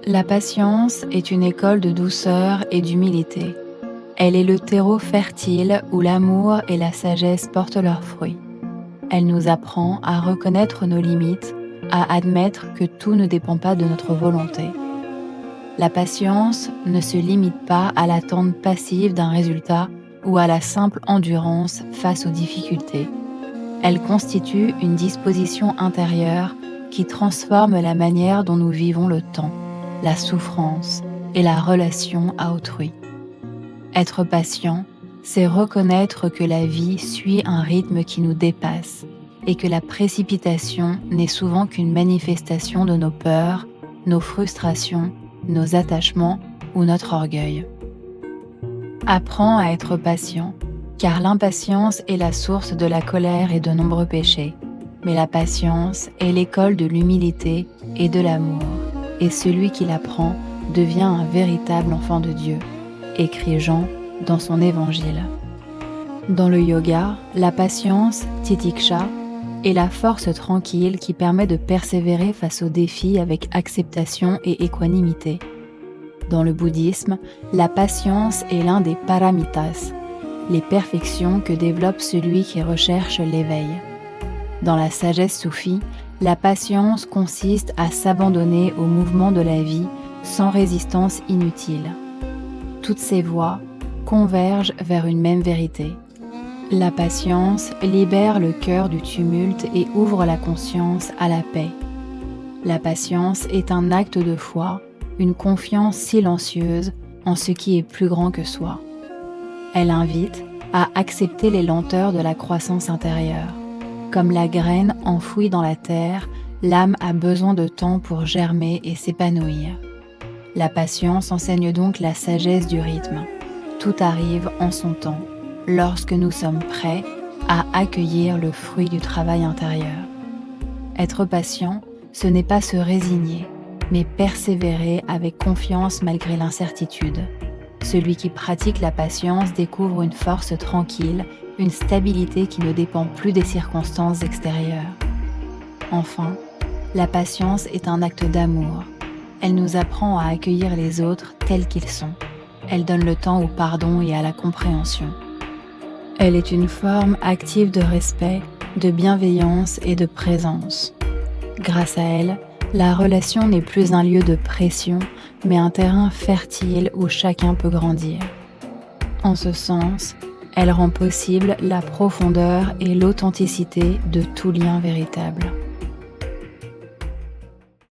La patience est une école de douceur et d'humilité. Elle est le terreau fertile où l'amour et la sagesse portent leurs fruits. Elle nous apprend à reconnaître nos limites, à admettre que tout ne dépend pas de notre volonté. La patience ne se limite pas à l'attente passive d'un résultat ou à la simple endurance face aux difficultés. Elle constitue une disposition intérieure qui transforme la manière dont nous vivons le temps, la souffrance et la relation à autrui. Être patient, c'est reconnaître que la vie suit un rythme qui nous dépasse et que la précipitation n'est souvent qu'une manifestation de nos peurs, nos frustrations, nos attachements ou notre orgueil. Apprends à être patient, car l'impatience est la source de la colère et de nombreux péchés. Mais la patience est l'école de l'humilité et de l'amour, et celui qui l'apprend devient un véritable enfant de Dieu, écrit Jean dans son évangile. Dans le yoga, la patience, titiksha, est la force tranquille qui permet de persévérer face aux défis avec acceptation et équanimité. Dans le bouddhisme, la patience est l'un des paramitas, les perfections que développe celui qui recherche l'éveil. Dans la sagesse soufie, la patience consiste à s'abandonner au mouvement de la vie sans résistance inutile. Toutes ces voies convergent vers une même vérité. La patience libère le cœur du tumulte et ouvre la conscience à la paix. La patience est un acte de foi, une confiance silencieuse en ce qui est plus grand que soi. Elle invite à accepter les lenteurs de la croissance intérieure. Comme la graine enfouie dans la terre, l'âme a besoin de temps pour germer et s'épanouir. La patience enseigne donc la sagesse du rythme. Tout arrive en son temps, lorsque nous sommes prêts à accueillir le fruit du travail intérieur. Être patient, ce n'est pas se résigner, mais persévérer avec confiance malgré l'incertitude. Celui qui pratique la patience découvre une force tranquille, une stabilité qui ne dépend plus des circonstances extérieures. Enfin, la patience est un acte d'amour. Elle nous apprend à accueillir les autres tels qu'ils sont. Elle donne le temps au pardon et à la compréhension. Elle est une forme active de respect, de bienveillance et de présence. Grâce à elle, la relation n'est plus un lieu de pression, mais un terrain fertile où chacun peut grandir. En ce sens, elle rend possible la profondeur et l'authenticité de tout lien véritable.